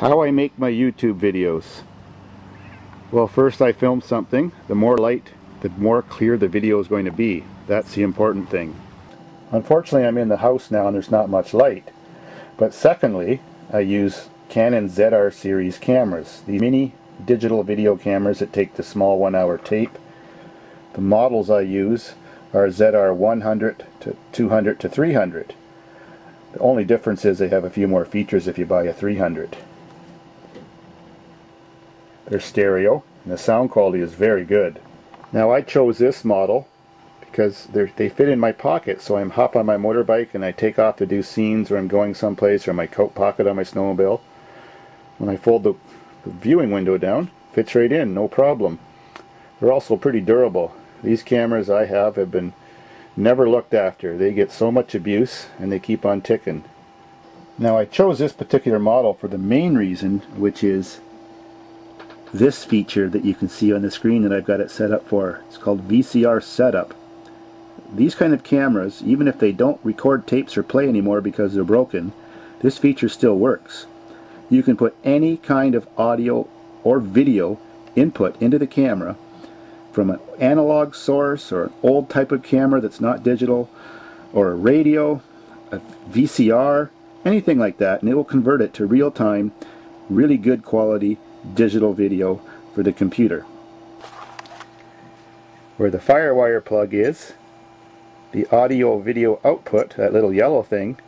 How I make my YouTube videos. Well, first I film something. The more light, the more clear the video is going to be. That's the important thing. Unfortunately, I'm in the house now and there's not much light. But secondly, I use Canon ZR series cameras. These mini digital video cameras that take the small 1-hour tape. The models I use are ZR 100 to 200 to 300. The only difference is they have a few more features if you buy a 300. They're stereo, and the sound quality is very good. Now I chose this model because they fit in my pocket, so I hop on my motorbike and I take off to do scenes, or I'm going someplace, or my coat pocket on my snowmobile. When I fold the viewing window down, fits right in, no problem. They're also pretty durable. These cameras I have been never looked after. They get so much abuse and they keep on ticking. Now I chose this particular model for the main reason, which is this feature that you can see on the screen that I've got it set up for. It's called VCR setup. These kind of cameras, even if they don't record tapes or play anymore because they're broken, this feature still works. You can put any kind of audio or video input into the camera from an analog source or an old type of camera that's not digital, or a radio, a VCR, anything like that, and it will convert it to real-time, really good quality digital video for the computer. Where the FireWire plug is, the audio video output, that little yellow thing,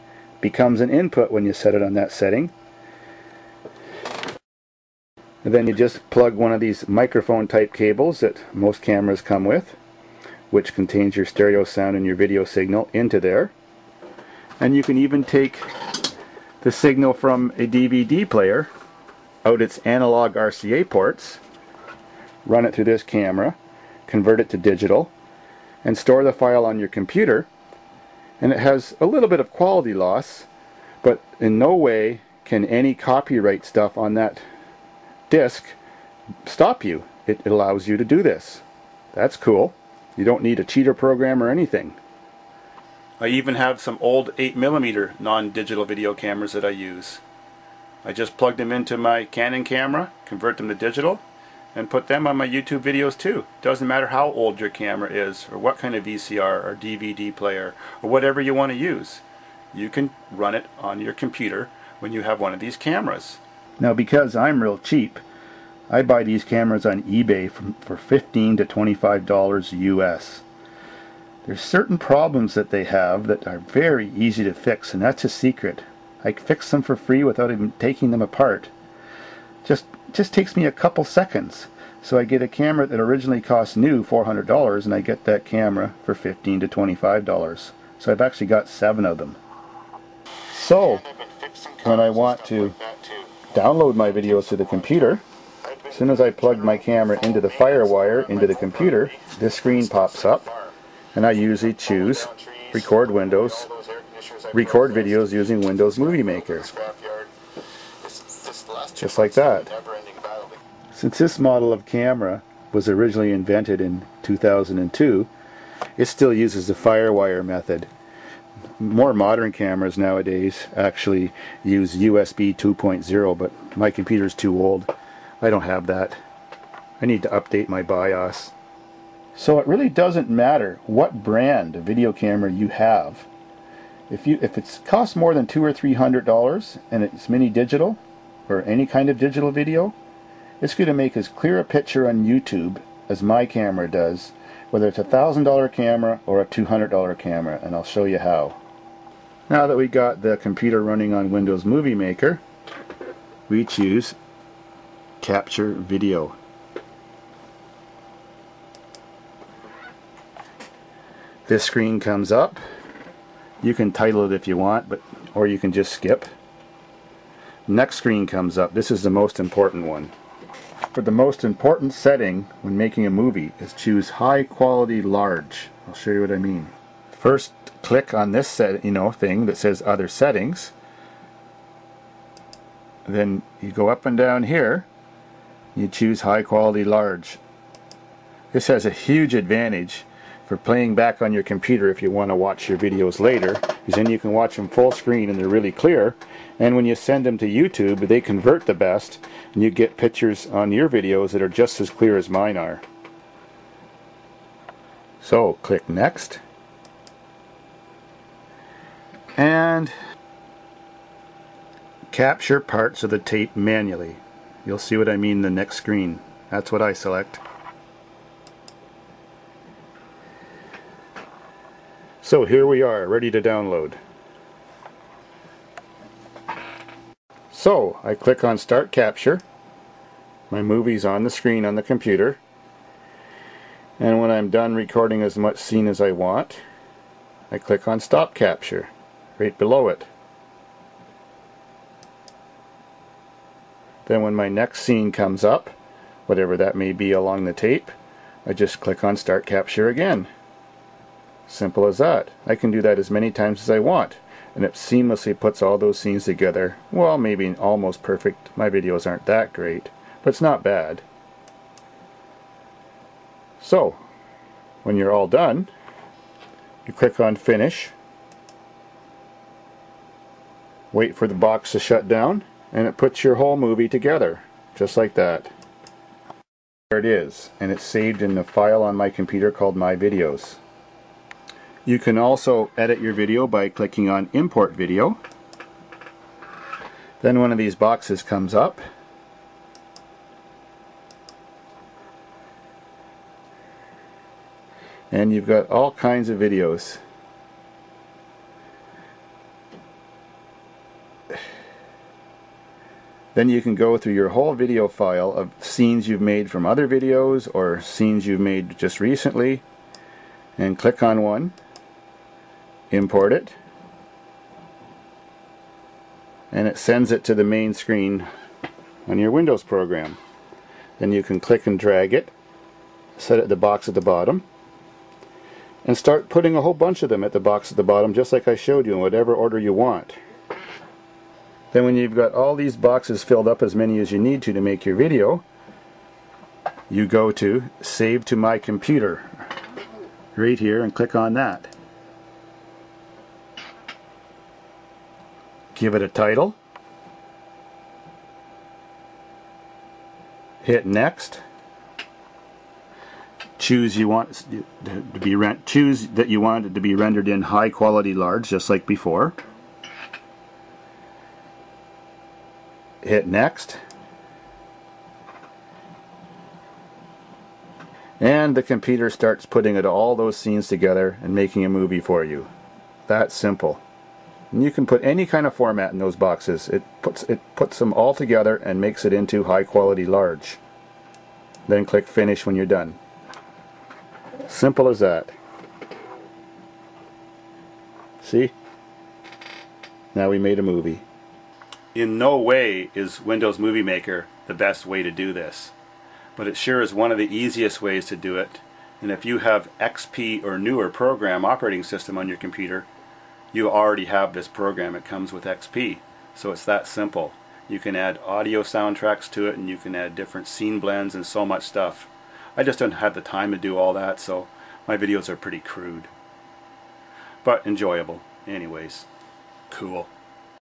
becomes an input when you set it on that setting. And then you just plug one of these microphone type cables that most cameras come with, which contains your stereo sound and your video signal, into there. And you can even take the signal from a DVD player out its analog RCA ports, run it through this camera, convert it to digital, and store the file on your computer. And it has a little bit of quality loss, but in no way can any copyright stuff on that disc stop you. It allows you to do this. That's cool. You don't need a cheater program or anything. I even have some old 8mm non-digital video cameras that I use. I just plug them into my Canon camera, convert them to digital, and put them on my YouTube videos too. Doesn't matter how old your camera is, or what kind of VCR or DVD player, or whatever you want to use. You can run it on your computer when you have one of these cameras. Now, because I'm real cheap, I buy these cameras on eBay for $15 to $25 US. There's certain problems that they have that are very easy to fix, and that's a secret. I fix them for free without even taking them apart. Just takes me a couple seconds. So I get a camera that originally cost new $400, and I get that camera for $15 to $25. So I've actually got 7 of them. So when I want to download my videos to the computer, as soon as I plug my camera into the FireWire into the computer, this screen pops up, and I usually choose record videos using Windows Movie Maker. Just like that. Since this model of camera was originally invented in 2002, it still uses the FireWire method. More modern cameras nowadays actually use USB 2.0, but my computer's too old. I don't have that. I need to update my BIOS. So it really doesn't matter what brand of video camera you have. If it costs more than $200 or $300 and it's mini digital or any kind of digital video, it's going to make as clear a picture on YouTube as my camera does, whether it's a $1,000 camera or a $200 camera, and I'll show you how. Now that we got the computer running on Windows Movie Maker, we choose Capture Video. This screen comes up. You can title it if you want, or you can just skip. Next screen comes up. This is the most important one. For the most important setting when making a movie is choose high quality large. I'll show you what I mean. First, click on this thing that says other settings. Then you go up and down here. You choose high quality large. This has a huge advantage for playing back on your computer if you want to watch your videos later because then you can watch them full screen and they're really clear. And when you send them to YouTube, they convert the best, and you get pictures on your videos that are just as clear as mine are. So click Next, and capture parts of the tape manually. You'll see what I mean in the next screen. That's what I select. So here we are, ready to download. So I click on Start Capture. My movie's on the screen on the computer. And when I'm done recording as much scene as I want, I click on Stop Capture, right below it. Then when my next scene comes up, whatever that may be along the tape, I just click on Start Capture again. Simple as that. I can do that as many times as I want, and it seamlessly puts all those scenes together. Well, maybe almost perfect. My videos aren't that great, but it's not bad. So, when you're all done, you click on Finish, wait for the box to shut down, and it puts your whole movie together, just like that. There it is, and it's saved in a file on my computer called My Videos. You can also edit your video by clicking on Import Video. Then one of these boxes comes up. And you've got all kinds of videos. Then you can go through your whole video file of scenes you've made from other videos or scenes you've made just recently, and click on one, import it, and it sends it to the main screen on your Windows program. Then you can click and drag it, set it at the box at the bottom, and start putting a whole bunch of them at the box at the bottom, just like I showed you, in whatever order you want. Then when you've got all these boxes filled up, as many as you need to make your video, you go to Save to My Computer right here and click on that. Give it a title, hit Next, choose that you want it to be rendered in high quality large, just like before. Hit Next, and the computer starts putting all those scenes together and making a movie for you. That's simple. And you can put any kind of format in those boxes. It puts them all together and makes it into high quality large. Then click Finish when you're done. Simple as that. See? Now we made a movie. In no way is Windows Movie Maker the best way to do this, but it sure is one of the easiest ways to do it. And if you have XP or newer program operating system on your computer, you already have this program. It comes with XP, so it's that simple. You can add audio soundtracks to it, and you can add different scene blends and so much stuff. I just don't have the time to do all that, so my videos are pretty crude, but enjoyable anyways. Cool.